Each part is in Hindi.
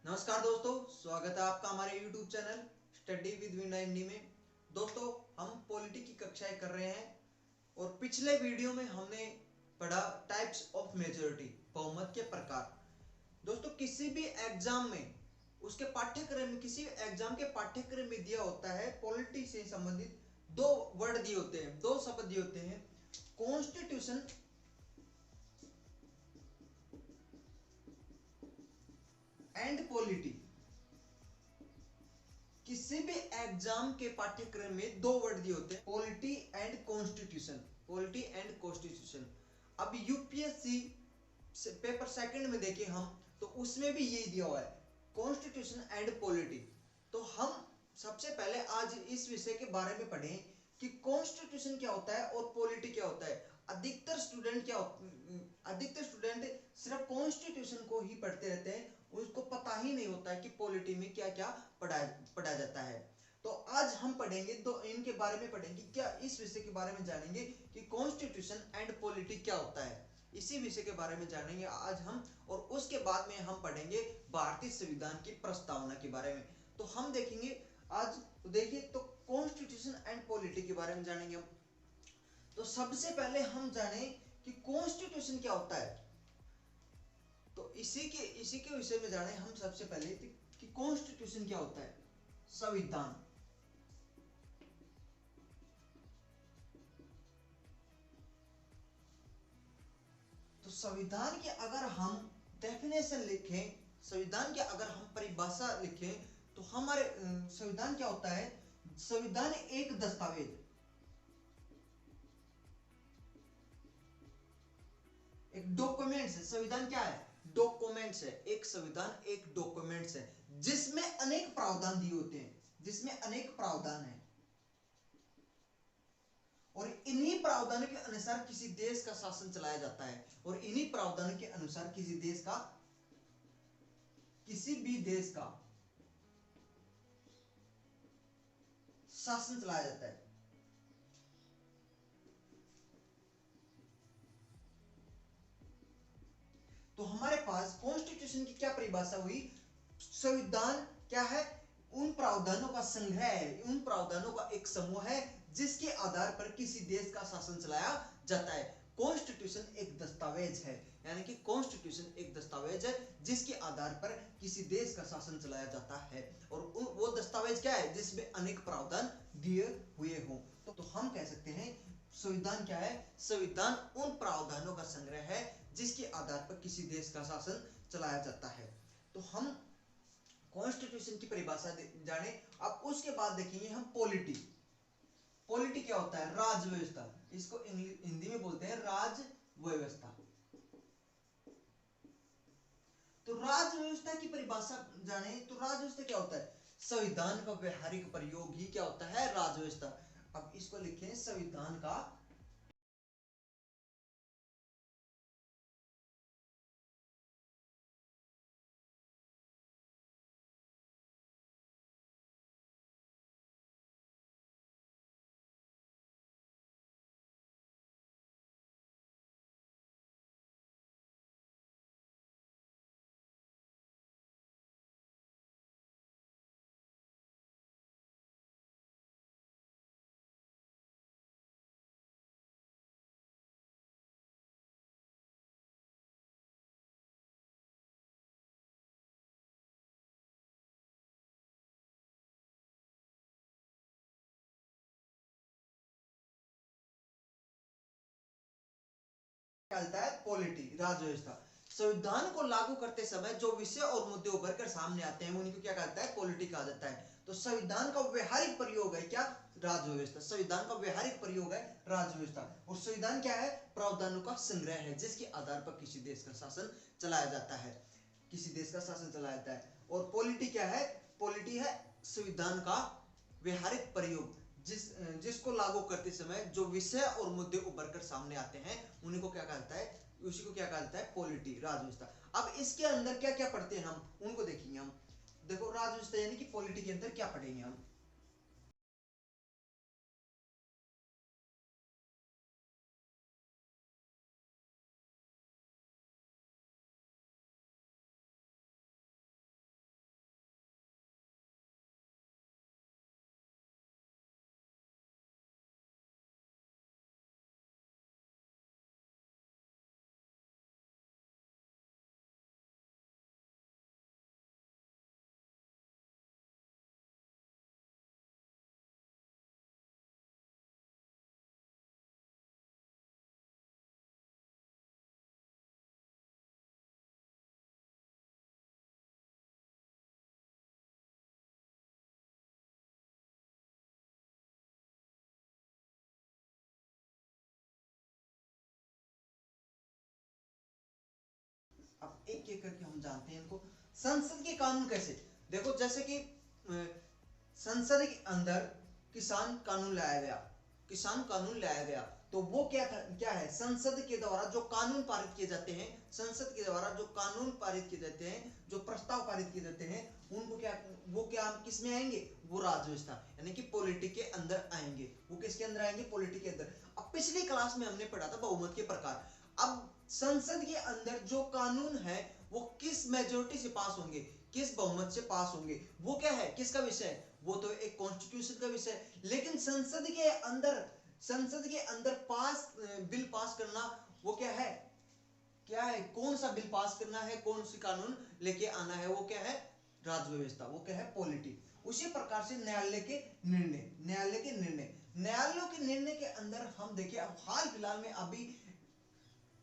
नमस्कार दोस्तों, स्वागत है आपका हमारे YouTube channel study with Vinda Hindi में। दोस्तों, हम पॉलिटी की कक्षाएं कर रहे हैं और पिछले वीडियो में हमने पढ़ा टाइप्स ऑफ मेजॉरिटी, बहुमत के प्रकार। दोस्तों, किसी भी एग्जाम में उसके पाठ्यक्रम में किसी एग्जाम के पाठ्यक्रम में दिया होता है, पॉलिटी से संबंधित दो वर्ड दिए होते हैं, दो शब्द दिए होते हैं, कॉन्स्टिट्यूशन एंड पॉलिटी। किसी भी एग्जाम के पाठ्यक्रम में दो वर्ड दिए होते हैं, polity and constitution, polity and constitution. अब यूपीएससी पेपर सेकंड में देखें हम, तो उसमें भी यही दिया हुआ है, कॉन्स्टिट्यूशन एंड पॉलिटी। तो हम सबसे पहले आज इस विषय के बारे में पढ़ें कि कॉन्स्टिट्यूशन क्या होता है और पॉलिटी क्या होता है। अधिकतर स्टूडेंट सिर्फ कॉन्स्टिट्यूशन को ही पढ़ते रहते हैं, उसको पता ही नहीं होता है कि पॉलिटी में क्या क्या पढ़ा जाता है। तो आज हम पढ़ेंगे, दो इनके बारे में पढ़ेंगे, क्या इस विषय के बारे में जानेंगे कि कॉन्स्टिट्यूशन एंड पॉलिटी क्या होता है। इसी विषय के बारे में जानेंगे आज हम, और उसके बाद में हम पढ़ेंगे भारतीय संविधान की प्रस्तावना के बारे में। तो हम देखेंगे आज, तो देखिए, तो कॉन्स्टिट्यूशन एंड पॉलिटी के बारे में जानेंगे हम। तो सबसे पहले हम जाने कि कॉन्स्टिट्यूशन क्या होता है। तो इसी के विषय में जाने हम सबसे पहले कि कॉन्स्टिट्यूशन क्या होता है। संविधान। तो संविधान की अगर हम डेफिनेशन लिखें, संविधान की अगर हम परिभाषा लिखें, तो हमारे संविधान क्या होता है। संविधान एक दस्तावेज, एक डॉक्यूमेंट्स है। संविधान क्या है? डॉक्यूमेंट्स है। एक संविधान एक डॉक्यूमेंट्स है जिसमें अनेक प्रावधान दिए होते हैं, जिसमें अनेक प्रावधान है, और इन्हीं प्रावधानों के अनुसार किसी देश का शासन चलाया जाता है, और इन्हीं प्रावधानों के अनुसार किसी भी देश का शासन चलाया जाता है। तो हमारे पास कॉन्स्टिट्यूशन की क्या परिभाषा हुई। संविधान क्या है? उन प्रावधानों का संग्रह है, उन प्रावधानों का एक समूह है जिसके आधार पर किसी देश का शासन चलाया जाता है। कॉन्स्टिट्यूशन एक दस्तावेज है, यानी कि कॉन्स्टिट्यूशन एक दस्तावेज है जिसके आधार पर किसी देश का शासन चलाया जाता है, और वो दस्तावेज क्या है? जिसमें अनेक प्रावधान दिए हुए हों। तो हम कह सकते हैं संविधान क्या है? संविधान उन प्रावधानों का संग्रह है जिसके आधार पर किसी देश का शासन चलाया जाता है। तो हम कॉन्स्टिट्यूशन की परिभाषा जाने। अब उसके बाद देखेंगे हम पॉलिटी। पॉलिटी क्या होता है? राज व्यवस्था। इसको हिंदी में बोलते हैं राज व्यवस्था। तो राज व्यवस्था की परिभाषा जाने। तो राज व्यवस्था क्या होता है? संविधान का व्यवहारिक प्रयोग ही क्या होता है? राज व्यवस्था। अब इसको लिखें, संविधान का चलता है पॉलिटी, राज व्यवस्था। संविधान को लागू करते समय जो विषय और मुद्दे उभर कर सामने आते हैं उनको क्या कहता है? पॉलिटी कहा जाता है। तो संविधान का व्यवहारिक प्रयोग है क्या? राज व्यवस्था। संविधान का व्यवहारिक प्रयोग है राज व्यवस्था। और संविधान क्या है? प्रावधानों का संग्रह है जिसके आधार पर किसी देश का शासन चलाया जाता है, किसी देश का शासन चलाया जाता है। और पॉलिटी क्या है? पॉलिटी है संविधान का व्यवहारिक प्रयोग, जिसको लागू करते समय जो विषय और मुद्दे उभर कर सामने आते हैं उन्हीं को क्या कहता है? उसी को क्या कहता है? पॉलिटी, राज व्यवस्था। अब इसके अंदर क्या क्या पढ़ते हैं हम, उनको देखेंगे हम। देखो, राज व्यवस्था यानी कि पॉलिटी के अंदर क्या पढ़ेंगे हम। अब एक एक करके हम जानते हैं इनको। संसद के कानून कैसे, देखो जैसे कि संसद के अंदर किसान कानून लाया गया, किसान कानून लाया गया, तो वो क्या था, क्या है, संसद के द्वारा जो कानून पारित किए जाते हैं, संसद के द्वारा जो कानून पारित किए जाते हैं, जो प्रस्ताव पारित किए जाते हैं, उनको क्या, वो क्या किस में आएंगे, वो राजव्यवस्था यानी कि पॉलिटिक के अंदर आएंगे। वो किसके अंदर आएंगे, पॉलिटिक के अंदर। अब पिछली क्लास में हमने पढ़ा था बहुमत के प्रकार। अब संसद के अंदर जो कानून है वो किस मेजोरिटी से पास होंगे, किस बहुमत से पास होंगे, वो क्या है, किसका विषय है, वो तो एक कॉन्स्टिट्यूशन का विषय है। लेकिन संसद के अंदर बिल पास करना, वो क्या है, कौन सा बिल पास करना है, कौन सी कानून लेके आना है, वो क्या है, राज्य व्यवस्था, वो क्या है, पॉलिटी। उसी प्रकार से न्यायालय के निर्णय, न्यायालयों के निर्णय के अंदर हम देखिए, अब हाल फिलहाल में अभी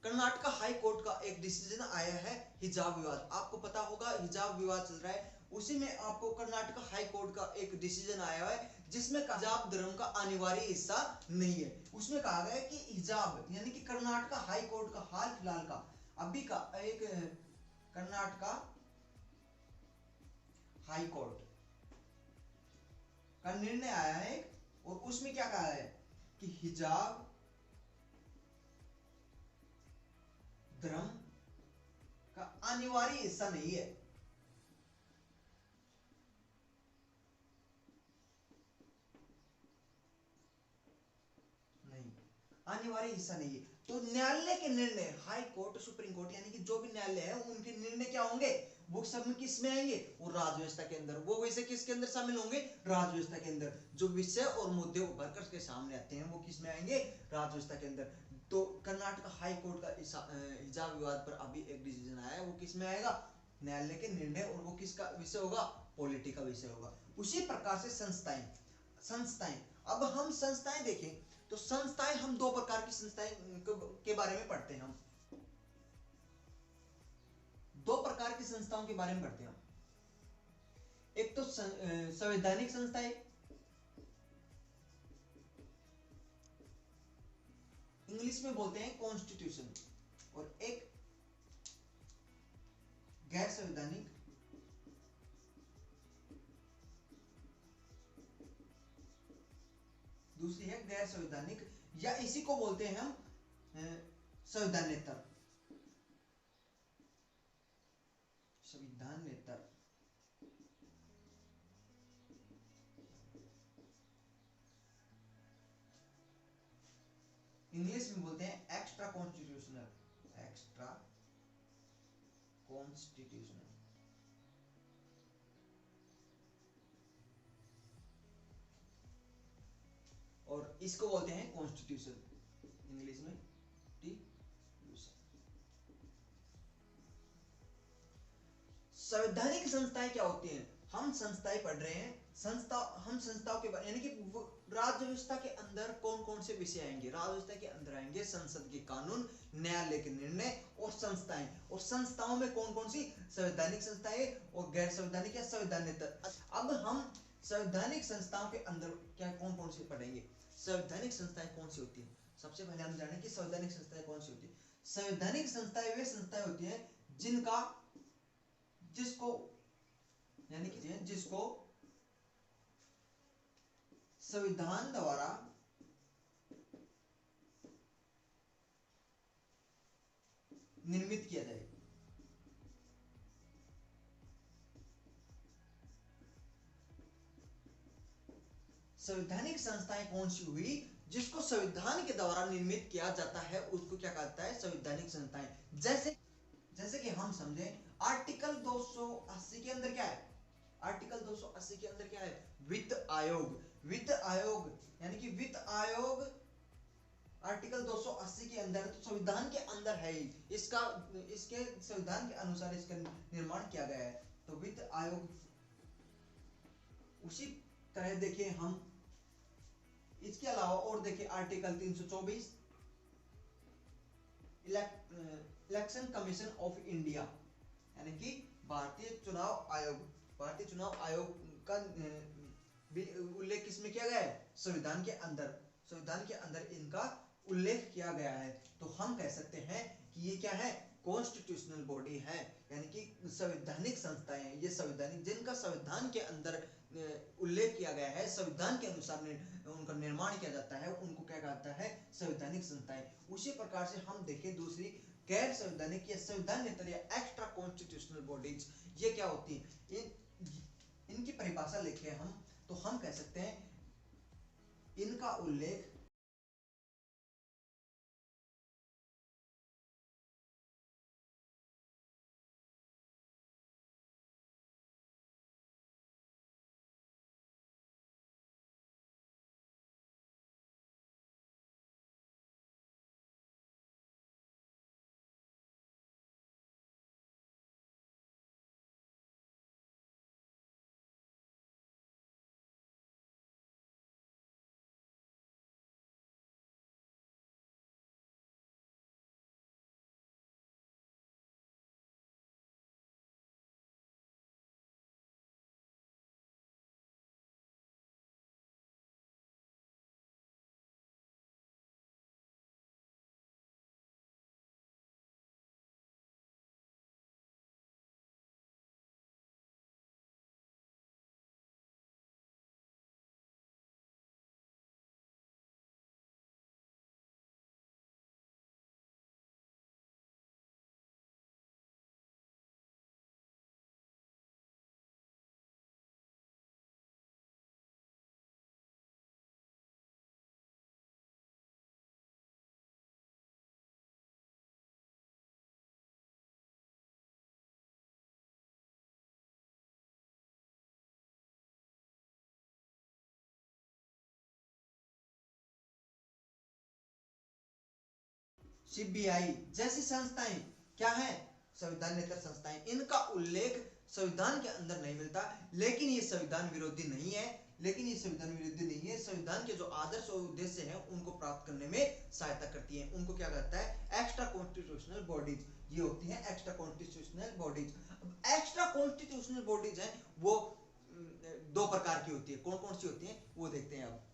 कर्नाटका हाई कोर्ट का एक डिसीजन आया है, हिजाब विवाद, आपको पता होगा हिजाब विवाद चल रहा है, उसी में आपको कर्नाटका हाई कोर्ट का एक डिसीजन आया है जिसमें हिजाब धर्म का अनिवार्य हिस्सा नहीं है। उसमें कहा गया है कि हिजाब यानी कि कर्नाटका हाई कोर्ट का हाल फिलहाल का अभी का एक कर्नाटका हाई कोर्ट का निर्णय आया है और उसमें क्या कहा है कि हिजाब धर्म का अनिवार्य हिस्सा नहीं है। अनिवार्य हिस्सा नहीं है। तो न्यायालय के निर्णय, हाई कोर्ट, सुप्रीम कोर्ट यानी कि जो भी न्यायालय है उनके निर्णय क्या होंगे, वो सब में किस में आएंगे, वो राजव्यवस्था के अंदर। वो वैसे किसके अंदर शामिल होंगे, राजव्यवस्था के अंदर। जो विषय और मुद्दे उभर कर के सामने आते हैं वो किस में आएंगे, राजव्यवस्था के अंदर। तो कर्नाटक हाई कोर्ट का हिजाब विवाद पर अभी एक डिसीजन आया है, वो किस में आएगा, न्यायालय के निर्णय, और वो किसका विषय होगा, पॉलिटी का विषय होगा। उसी प्रकार से संस्थाएं, अब हम संस्थाएं देखें तो संस्थाएं, हम दो प्रकार की संस्थाएं के बारे में पढ़ते हैं। हम दो प्रकार की संस्थाओं के बारे में पढ़ते हैं। एक तो संवैधानिक संस्थाएं, इंग्लिश में बोलते हैं कॉन्स्टिट्यूशन, और एक गैर संवैधानिक दूसरी है गैर संवैधानिक, या इसी को बोलते हैं हम संविधानेतर। इंग्लिश में बोलते हैं एक्स्ट्रा कॉन्स्टिट्यूशनल, और इसको बोलते हैं कॉन्स्टिट्यूशन, इंग्लिश में संवैधानिक संस्थाएं क्या होती हैं, हम संस्थाएं पढ़ रहे हैं, हम संस्थाओं के बारे यानी कि राज्य व्यवस्था के अंदर कौन कौन से विषय आएंगे, राज्य व्यवस्था के अंदर आएंगे संसद के कानून, न्यायालय के निर्णय और संस्थाएं। और संस्थाओं में कौन कौन सी, संवैधानिक संस्थाएं और गैर संवैधानिक या संवैधानेतर। अब हम संवैधानिक संस्थाओं के अंदर क्या कौन कौन से पढ़ेंगे, संवैधानिक संस्थाएं कौन सी होती है। सबसे पहले हम जानें कि संवैधानिक संस्थाएं कौन सी होती है। संवैधानिक संस्थाएं वे संस्थाएं होती हैं जिसको संविधान द्वारा निर्मित किया जाए। संवैधानिक संस्थाएं कौन सी हुई, जिसको संविधान के द्वारा निर्मित किया जाता है, उसको क्या कहता है, संवैधानिक संस्थाएं। जैसे कि हम समझे आर्टिकल 280 के अंदर क्या है, आर्टिकल 280 के अंदर क्या है, वित्त आयोग यानी कि वित्त आयोग आर्टिकल 280 के अंदर, तो संविधान के अंदर है ही, इसके संविधान के अनुसार इसका निर्माण किया गया है, तो वित्त आयोग। उसी तरह देखिए हम इसके अलावा और देखिए article 324 election commission of India यानी कि भारतीय चुनाव आयोग का उल्लेख किसमें किया गया है, संविधान के अंदर इनका उल्लेख किया गया है। तो हम कह सकते हैं कि ये क्या है, कॉन्स्टिट्यूशनल बॉडी है, यानी कि संवैधानिक संस्थाएं हैं, ये संवैधानिक जिनका संविधान के अंदर उल्लेख किया गया है, संविधान के अनुसार उनका निर्माण किया जाता है, उनको क्या कहता है, संवैधानिक संस्थाएं। उसी प्रकार से हम देखें दूसरी गैर संवैधानिक या संविधानेतर या एक्स्ट्रा कॉन्स्टिट्यूशनल बॉडीज, ये क्या होती है, इनकी परिभाषा लिखे हम तो हम कह सकते हैं इनका उल्लेख सीबीआई जैसी संस्थाएं क्या है, संविधानेतर संस्थाएं, इनका उल्लेख संविधान के अंदर नहीं मिलता, लेकिन ये संविधान विरोधी नहीं है, संविधान के जो आदर्श और उद्देश्य हैं उनको प्राप्त करने में सहायता करती हैं। उनको क्या कहता है, एक्स्ट्रा कॉन्स्टिट्यूशनल बॉडीज, ये होती हैं extra constitutional bodies. Extra constitutional bodies हैं वो दो प्रकार की होती है, कौन कौन सी होती हैं वो देखते हैं अब।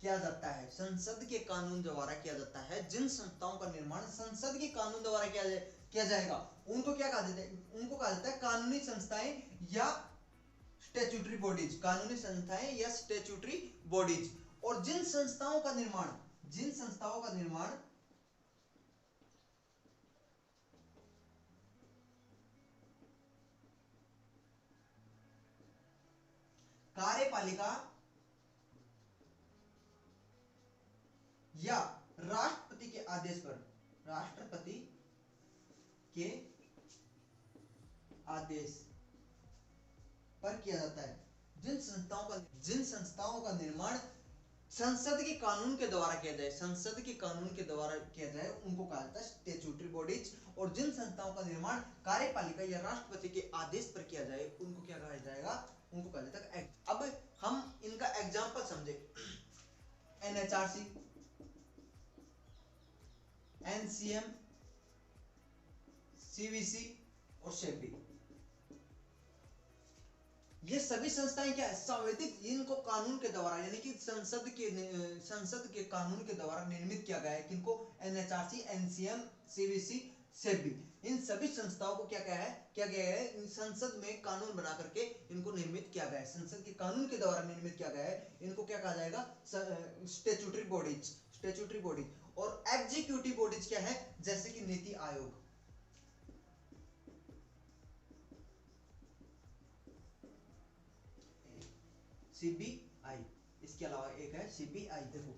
किया जाता है, संसद के कानून द्वारा किया जाता है। जिन संस्थाओं का निर्माण संसद के कानून द्वारा किया जाएगा उनको क्या कहा जाता है, उनको कहा जाता है कानूनी संस्थाएं या स्टैट्यूटरी बॉडीज, कानूनी संस्थाएं या स्टैट्यूटरी बॉडीज। और जिन संस्थाओं का निर्माण कार्यपालिका या राष्ट्रपति के आदेश पर, राष्ट्रपति के आदेश पर किया जाता है, जिन संस्थाओं का निर्माण संसद के कानून के द्वारा किया जाए, उनको कहा जाता है स्टैट्यूटरी बॉडीज। और जिन संस्थाओं का निर्माण कार्यपालिका या राष्ट्रपति के आदेश पर किया जाए उनको क्या कहा जाएगा, उनको कहा जाता है। अब हम इनका एग्जांपल समझे, एनएचआरसी, एनसीएम, सीवीसी और सेबी, ये सभी संस्थाएं क्या है, संवैधानिक, इनको कानून के द्वारा यानी कि संसद के कानून के द्वारा निर्मित किया गया है। किनको, एनएचआरसी, एनसीएम, सीबीसी, सेबी, इन सभी संस्थाओं को क्या किया गया है, संसद में कानून बना करके इनको निर्मित किया गया है, संसद के कानून के द्वारा निर्मित किया गया है। इनको क्या कहा जाएगा, स्टैट्यूटरी बॉडीज, स्टैट्यूटरी बॉडीज। और एग्जीक्यूटिव बॉडीज क्या है, जैसे कि नीति आयोग, सीबीआई, इसके अलावा एक है सीबीआई। देखो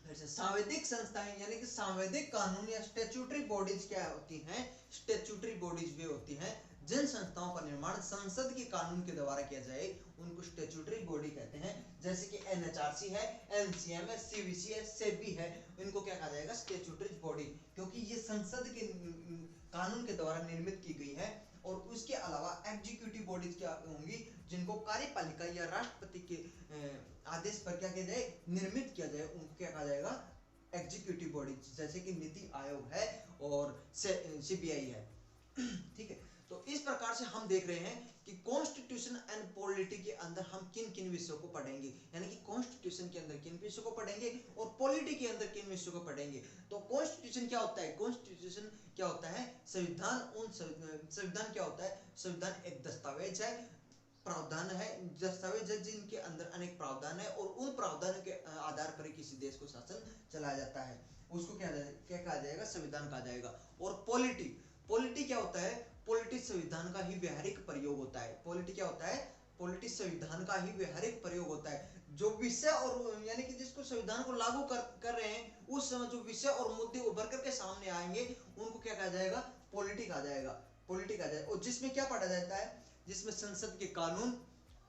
फिर से, सांवैधिक संस्थाएं यानी कि सांवैधिक कानून या स्टैट्यूटरी बॉडीज क्या होती हैं, स्टैट्यूटरी बॉडीज वे होती हैं जिन संस्थाओं का निर्माण संसद के कानून के द्वारा किया जाए, उनको स्टैट्यूटरी बॉडी कहते हैं। जैसे कि एनएचआरसी है, एनसीएम है, सीबीसी है, सेबी है, इनको क्या कहा जाएगा, स्टैट्यूटरी बॉडी, क्योंकि ये संसद के कानून के द्वारा निर्मित की गई है। और उसके अलावा एग्जीक्यूटिव बॉडीज क्या होंगी, जिनको कार्यपालिका या राष्ट्रपति के आदेश पर क्या किया जाए, निर्मित किया जाए, उनको क्या कहा जाएगा, एग्जीक्यूटिव बॉडीज, जैसे कि नीति आयोग है और सीबीआई है। ठीक है, तो इस प्रकार से हम देख रहे हैं कि कॉन्स्टिट्यूशन एंड पॉलिटी के अंदर हम किन किन विषयों को पढ़ेंगे, यानी कि कॉन्स्टिट्यूशन के अंदर किन विषयों को पढ़ेंगे और पॉलिटी के अंदर किन विषयों को पढ़ेंगे। तो कॉन्स्टिट्यूशन क्या होता है, कॉन्स्टिट्यूशन क्या होता है, संविधान। संविधान क्या होता है, संविधान एक दस्तावेज है, प्रावधान है, दस्तावेज है जिनके अंदर अनेक प्रावधान है और उन प्रावधानों के आधार पर किसी देश को शासन चलाया जाता है, उसको क्या कहा जाएगा, संविधान कहा जाएगा। और पॉलिटी, पॉलिटी क्या होता है, पॉलिटी संविधान का ही व्यावहारिक प्रयोग होता है। पॉलिटी क्या होता है, पॉलिटी संविधान का ही व्यावहारिक प्रयोग होता है। जो विषय और यानी कि जिसको संविधान को लागू कर रहे हैं, उस समय जो विषय और मुद्दे उभर करके सामने आएंगे, उनको क्या कहा जाएगा, पॉलिटी कहा जाएगा, पॉलिटी कहा जाएगा। और जिसमें क्या पढ़ा जाता है, जिसमें संसद के कानून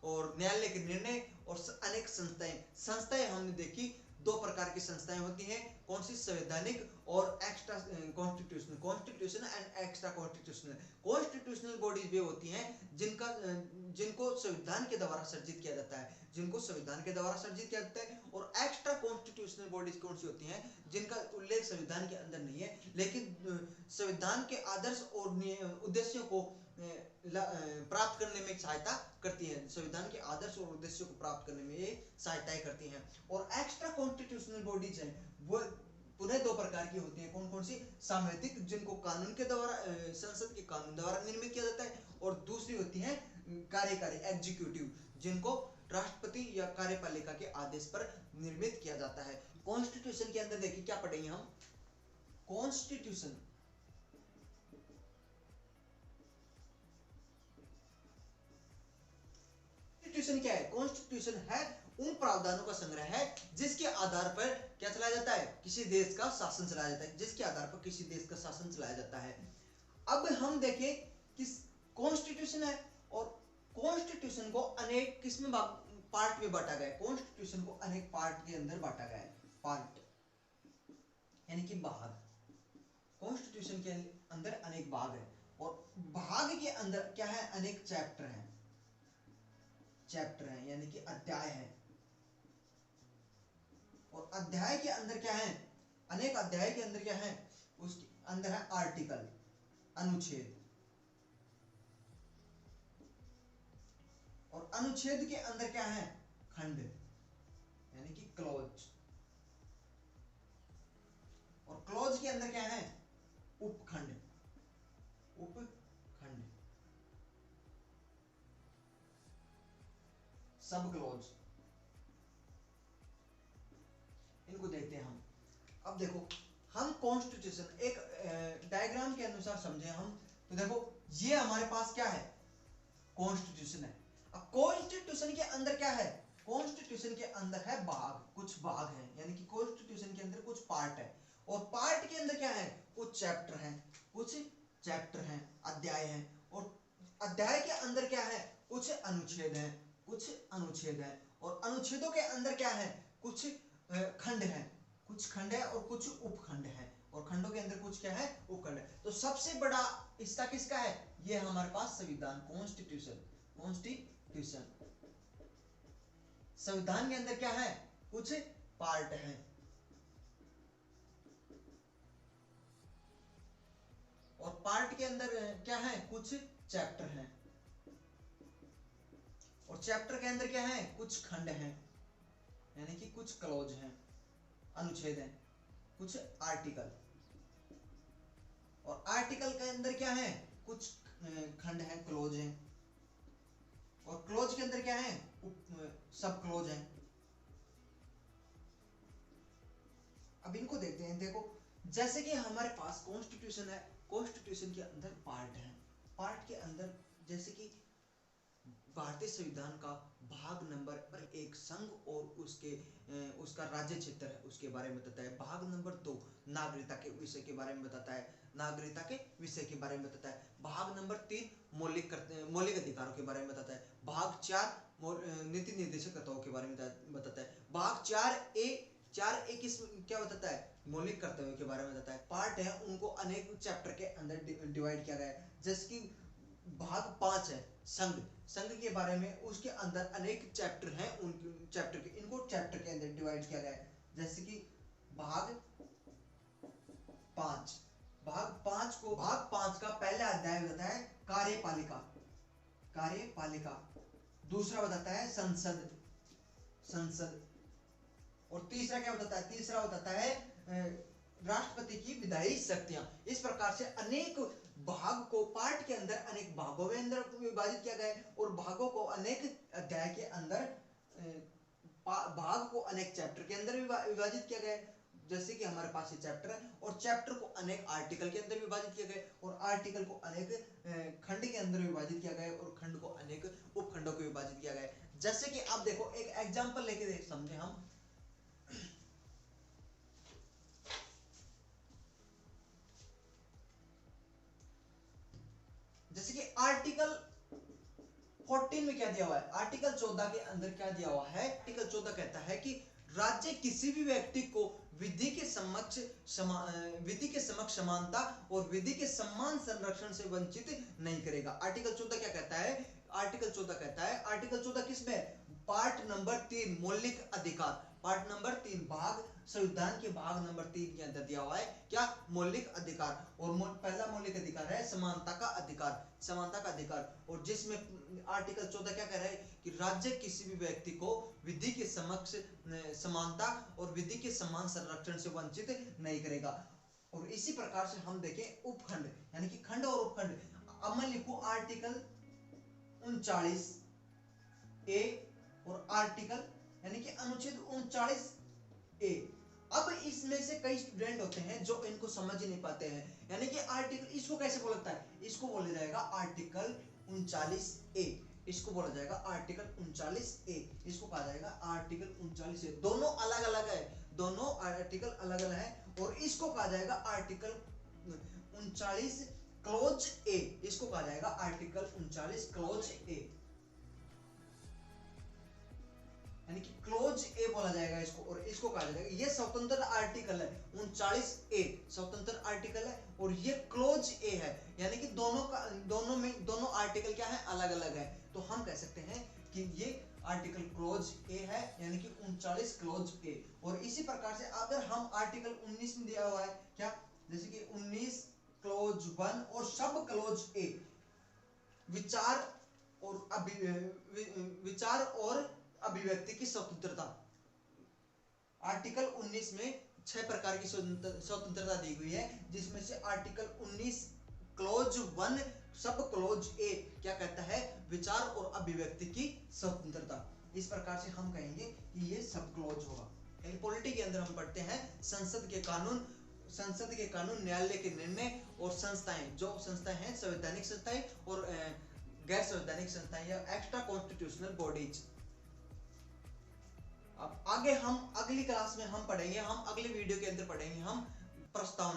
और न्यायालय के निर्णय और अनेक संस्थाएं हमने देखी, दो प्रकार की संस्थाएं होती हैं, कौन सी, संवैधानिक और extra constitutional, constitution and extra constitutional. Constitutional bodies वे होती हैं जिनको संविधान के द्वारा सर्जित किया जाता है, जिनको संविधान के द्वारा सर्जित किया जाता है। और एक्स्ट्रा कॉन्स्टिट्यूशनल बॉडीज कौन सी होती हैं, जिनका उल्लेख संविधान के अंदर नहीं है, लेकिन संविधान के आदर्श और उद्देश्यों को प्राप्त करने में सहायता करती है, संविधान के आदर्श और उद्देश्यों को प्राप्त करने में ये सहायता करती हैं। और एक्स्ट्रा कॉन्स्टिट्यूशनल बॉडीज हैं, वो पुनः दो प्रकार की होती हैं, कौन कौन सी, सांवैधिक, जिनको कानून के द्वारा संसद के कानून द्वारा निर्मित किया जाता है, और दूसरी होती है कार्यकारी, एग्जीक्यूटिव, जिनको राष्ट्रपति या कार्यपालिका के आदेश पर निर्मित किया जाता है। कॉन्स्टिट्यूशन के अंदर देखिए क्या पढ़ेंगे हम, कॉन्स्टिट्यूशन, कॉन्स्टिट्यूशन क्या है, कॉन्स्टिट्यूशन है उन प्रावधानों का संग्रह है जिसके आधार पर क्या चलाया जाता है, किसी देश का शासन चलाया जाता है, जिसके आधार पर किसी देश का शासन चलाया जाता है। अब हम देखें कि कॉन्स्टिट्यूशन है और कॉन्स्टिट्यूशन को अनेक किस में पार्ट में बांटा गया है, कॉन्स्टिट्यूशन को अनेक पार्ट के अंदर बांटा गया है, पार्ट यानी कि भाग, कॉन्स्टिट्यूशन के अंदर अनेक भाग है और भाग के अंदर क्या है, अनेक चैप्टर हैं, चैप्टर है यानी कि अध्याय है। और अध्याय के अंदर क्या है, अनेक अध्याय के अंदर क्या है, उसके अंदर है आर्टिकल, अनुच्छेद, और अनुच्छेद के अंदर क्या है, खंड यानी कि क्लॉज, और क्लॉज के अंदर क्या है, उपखंड, उपखंड, सब क्लॉज, इनको देखते हैं हम। अब देखो हम कॉन्स्टिट्यूशन एक डायग्राम के अनुसार समझे हम, तो देखो ये हमारे पास क्या है, कॉन्स्टिट्यूशन है। अब कॉन्स्टिट्यूशन के अंदर क्या है, कॉन्स्टिट्यूशन के अंदर है भाग, कुछ भाग है, यानी कि कॉन्स्टिट्यूशन के अंदर कुछ पार्ट है, और पार्ट के अंदर क्या है, कुछ चैप्टर हैं, कुछ चैप्टर हैं, अध्याय हैं, और अध्याय के अंदर क्या है, कुछ अनुच्छेद हैं, कुछ अनुच्छेद हैं, और अनुच्छेदों के अंदर क्या है, कुछ खंड है, कुछ खंड है और कुछ उपखंड है, और खंडों के अंदर कुछ क्या है, उपखंड है। तो सबसे बड़ा हिस्सा किसका है, ये हमारे पास संविधान, कॉन्स्टिट्यूशन, कॉन्स्टिट्यूशन, संविधान के अंदर क्या है, कुछ पार्ट हैं, और पार्ट के अंदर क्या है, कुछ चैप्टर हैं, और चैप्टर के अंदर क्या है, कुछ खंड हैं, यानी कि कुछ क्लॉज हैं, अनुच्छेद हैं, कुछ आर्टिकल, और आर्टिकल के अंदर क्या है, कुछ खंड हैं, क्लोज हैं, और क्लोज के अंदर क्या है, सब क्लोज हैं। अब इनको देखते हैं। देखो, जैसे कि हमारे पास कॉन्स्टिट्यूशन है, कॉन्स्टिट्यूशन के अंदर पार्ट है, पार्ट के अंदर जैसे कि भारतीय संविधान का भाग नंबर 1 संघ और उसका राज्य क्षेत्र है, उसके बारे में बताता है। भाग नंबर 2 नागरिकता के विषय के बारे में बताता है, नागरिकता के विषय के बारे में बताता है। भाग नंबर 3 मौलिक अधिकारों के बारे में बताता है। भाग 4 नीति निर्देशक कर्तव्यों के बारे में बताता है। भाग 4A किस क्या बताता है, मौलिक कर्तव्यों के बारे में बताता है। पार्ट है, उनको अनेक चैप्टर के अंदर डिवाइड किया गया है। जैसे कि भाग 5 है संघ के बारे में, उसके अंदर अनेक चैप्टर हैं, उन चैप्टर के इनको चैप्टर के अंदर डिवाइड किया गया है। जैसे कि भाग 5 का पहला अध्याय बताता है कार्यपालिका, दूसरा बताता है संसद, और तीसरा क्या बताता है, तीसरा बताता है राष्ट्रपति की विधायी शक्तियां। इस प्रकार से अनेक भाग को पार्ट के अंदर अनेक भागों में अंदर विभाजित किया गया है, और भागों को अनेक अध्याय के अंदर भाग को अनेक चैप्टर के अंदर विभाजित किया गया है। जैसे कि हमारे पास ये चैप्टर है, और चैप्टर को अनेक आर्टिकल के अंदर विभाजित किया गया है, और आर्टिकल को अनेक खंड के अंदर विभाजित किया गया है, और खंड को अनेक उपखंडों को विभाजित किया गया है। जैसे कि आप देखो, एक एग्जाम्पल लेके देख समझे हम। जैसे कि आर्टिकल 14 में क्या दिया हुआ है, आर्टिकल 14 के अंदर क्या दिया हुआ है, आर्टिकल 14 कहता है कि राज्य किसी भी व्यक्ति को विधि के समक्ष समानता और विधि के समान संरक्षण से वंचित नहीं करेगा। आर्टिकल 14 क्या कहता है, आर्टिकल 14 किसमें, पार्ट नंबर 3 मौलिक अधिकार, पार्ट नंबर 3 भाग संविधान के भाग नंबर 3 के अंदर दिया हुआ है क्या, मौलिक अधिकार। और पहला मौलिक अधिकार है समानता का अधिकार, और जिसमें आर्टिकल 14 क्या कह रहा है कि राज्य किसी भी व्यक्ति को विधि के समक्ष समानता और विधि के समान संरक्षण से वंचित नहीं करेगा। और इसी प्रकार से हम देखें उपखंड, यानी कि खंड और उपखंड। अब मैं लिखूं आर्टिकल 39A और आर्टिकल यानी कि अनुच्छेद 39A। अब इसमें से कई स्टूडेंट होते हैं जो इनको समझ ही नहीं पाते हैं, यानी कि आर्टिकल, इसको कैसे बोला जाता है, इसको बोला जाएगा आर्टिकल 39A, इसको बोला जाएगा आर्टिकल 39A, इसको कहा जाएगा आर्टिकल 39A। दोनों अलग अलग है, दोनों आर्टिकल अलग अलग है, और इसको कहा जाएगा आर्टिकल 39 क्लोज ए, इसको कहा जाएगा आर्टिकल 39 क्लोज ए, यानी कि क्लोज ए बोला जाएगा इसको, और इसको कहा जाएगा, ये स्वतंत्र आर्टिकल है 39A स्वतंत्र आर्टिकल है, और ये क्लोज ए है, यानी कि दोनों आर्टिकल क्या है, अलग अलग है। तो हम कह सकते हैं कि ये आर्टिकल क्लोज ए है, यानी कि 39 क्लोज ए। और इसी प्रकार से अगर हम आर्टिकल 19 में दिया हुआ है क्या, जैसे कि 19 क्लोज 1 और सब क्लोज ए, विचार और अभिव्यक्ति की स्वतंत्रता। आर्टिकल 19 में 6 प्रकार की स्वतंत्रता दी हुई है, जिसमें से आर्टिकल 19 क्लोज 1 सब क्लोज ए क्या कहता है, विचार और अभिव्यक्ति की स्वतंत्रता। इस प्रकार से हम कहेंगे कि ये सब क्लोज होगा। पॉलिटी के अंदर हम पढ़ते हैं संसद के कानून, न्यायालय के निर्णय, और संस्थाएं, जो संस्थाएं हैं संवैधानिक संस्थाएं और गैर संवैधानिक संस्थाएं या एक्स्ट्रा कॉन्स्टिट्यूशनल बॉडीज। अब आगे हम अगली क्लास में हम पढ़ेंगे, हम अगले वीडियो के अंदर पढ़ेंगे हम प्रस्तावना।